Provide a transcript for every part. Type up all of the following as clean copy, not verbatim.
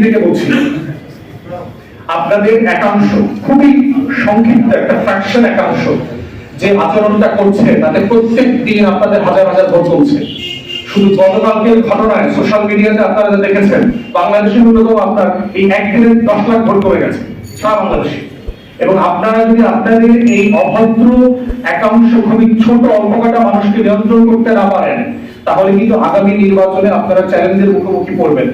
থেকে বলছি, আপনাদের একাংশ, খুবই সংক্ষিপ্ত একটা ফ্র্যাকশন একাংশ যে আচরণটা করছে, তাতে প্রত্যেক দিন আপনাদের হাজার হাজার ভোট চলছে। শুধু গতকালকের ঘটনায় সোশ্যাল মিডিয়াতে আপনারা যা দেখেছেন, বাংলাদেশের ন্যূনতম আপনার এই একদিনে 10 লাখ ভোট কমে গেছে সারা বাংলাদেশে। এবং আপনারা যদি আপনাদের এই অভদ্র একাংশ, খুবই ছোট অল্প কটা মানুষকে নিয়ন্ত্রণ করতে না পারেন, তাহলে কিন্তু আগামী নির্বাচনে আপনারা চ্যালেঞ্জের মুখোমুখি পড়বেন।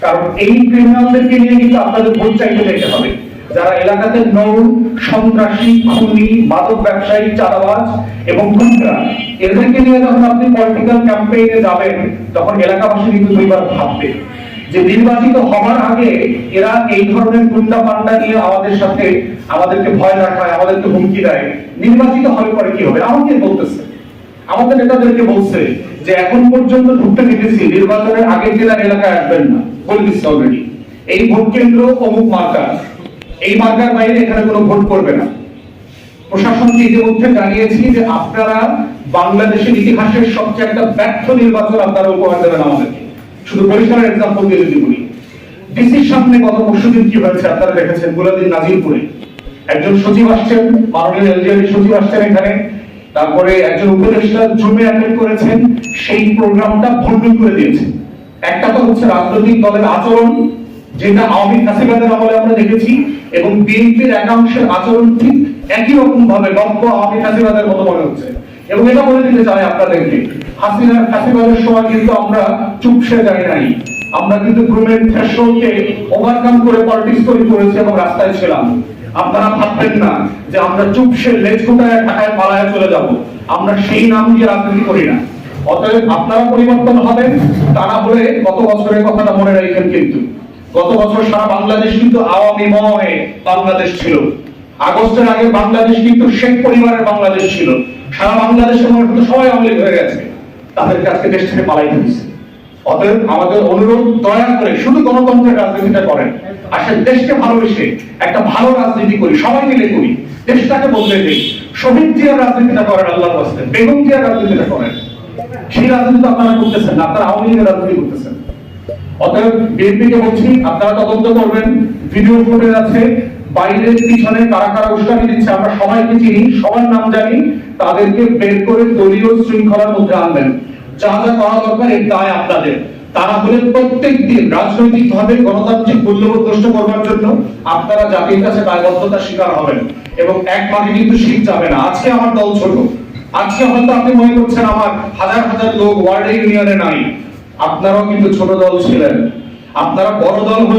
কারণ এই ক্রিমিনালদেরকে নিয়ে কিন্তু আপনাদের ভোট চাইতে যেতে হবে। যারা এলাকাতে নৌ, সন্ত্রাসী, খুনি, মাদক ব্যবসায়ী, চাঁদাবাজ এবং গুন্ডা, এদেরকে নিয়ে যখন আপনি পলিটিক্যাল ক্যাম্পেইনে যাবেন, তখন এলাকাবাসী কিন্তু দুইবার ভাববে যে নির্বাচিত হওয়ার আগে এরা এই ধরনের গুন্ডা পান্ডা নিয়ে আমাদের সাথে, আমাদেরকে ভয় দেখায়, আমাদেরকে হুমকি দেয়, নির্বাচিত হলে পরে কি হবে? আমাকে বলতেছে, আমাদের নেতাদেরকে বলছে যে এখন পর্যন্ত ঢুকতে দিতেছি, নির্বাচনের আগে জেলার এলাকায় আসবেন না, বলে দিচ্ছে অলরেডি। এই ভোট কেন্দ্র অমুক মার্কা, এই মার্কার বাইরে এখানে কোনো ভোট করবে না। প্রশাসনকে ইতিমধ্যে জানিয়েছি যে আপনারা বাংলাদেশের ইতিহাসের সবচেয়ে একটা ব্যর্থ নির্বাচন আপনারা উপহার দেবেন আমাদেরকে। শুধু পরিষ্কার এক্সাম্পল দিয়ে যদি বলি, ডিসির সামনে গত পরশুদিন কি হয়েছে আপনারা দেখেছেন, গুলাদিন নাজিরপুরে একজন সচিব আসছেন, মাননীয় এলজিআরডি সচিব আসছেন এখানে, তারপরে একজন উপদেষ্টা জুমে অ্যাটেন্ড করেছেন, সেই প্রোগ্রামটা ভণ্ডুল করে দিয়েছে। একটা তো হচ্ছে রাজনৈতিক দলের আচরণ, যেটা আওয়ামী ফ্যাসিবাদের আমলে আমরা দেখেছি, এবং বিএনপির একাংশের আচরণ ঠিক একই রকম ভাবে নব্য আওয়ামী ফ্যাসিবাদের মতো মনে হচ্ছে। এবং এটা বলে দিতে চাই আপনাদেরকে, হাসিনার ফ্যাসিবাদের সময় কিন্তু আমরা চুপসে যাই নাই, আমরা কিন্তু গ্রুমের থ্রেশহোল্ডকে ওভারকাম করে পলিটিক্স তৈরি করেছি এবং রাস্তায় ছিলাম। আপনারা ভাববেন না যে আমরা চুপসে লেজ গুটায় ঢাকায় পালায় চলে যাব, আমরা সেই নাম দিয়ে রাজনীতি করি না। অতএব আপনারা পরিবর্তন হবেন, তা না হলে গত বছরের কথাটা মনে রাখেন, কিন্তু গত বছর সারা বাংলাদেশ কিন্তু আওয়ামীময় বাংলাদেশ ছিল। আগস্টের আগে বাংলাদেশ কিন্তু শেখ পরিবারের বাংলাদেশ ছিল। সারা বাংলাদেশের মানুষ কিন্তু সবাই আওয়ামী লীগ হয়ে গেছে, তাদেরকে আজকে দেশ থেকে পালাইতে দিচ্ছে। অতএব আমাদের অনুরোধ, দয়া করে শুধু গণতন্ত্রের রাজনীতিটা করেন, আসলে দেশকে ভালোবেসে একটা ভালো রাজনীতি করি, সবাই মিলে করি, দেশটাকে বদলে দিই। শহীদ জিয়ার রাজনীতিটা করেন, আল্লাহর ওয়াস্তে বেগম জিয়ার রাজনীতিটা করেন। সেই রাজনীতি আপনারা করতেছেন না, আপনারা আওয়ামী লীগের রাজনীতি করতেছেন। অতএব বিএনপিকে বলছি, আপনারা তদন্ত করবেন, ভিডিও ফুটেজ আছে, বাইরের পিছনে কারা কারা উস্কানি দিচ্ছে আমরা সবাইকে চিনি, সবার নাম জানি, তাদেরকে বের করে দলীয় শৃঙ্খলার মধ্যে আনবেন। যা যা করা দরকার এর দায় আপনাদের। তারা হলে প্রত্যেক দিন রাজনৈতিক ভাবে গণতান্ত্রিক মূল্যবোধ নষ্ট করবার জন্য আপনারা জাতির কাছে দায়বদ্ধতার শিকার হবেন, এবং এক মাঠে কিন্তু শীত যাবে না। আজকে আমার দল ছোট, আজকে হয়তো আপনি মনে করছেন আমার হাজার হাজার লোক ওয়ার্ড ইউনিয়নে নাই, আপনারাও কিন্তু ছোট দল ছিলেন, আপনারা বড় দল হয়ে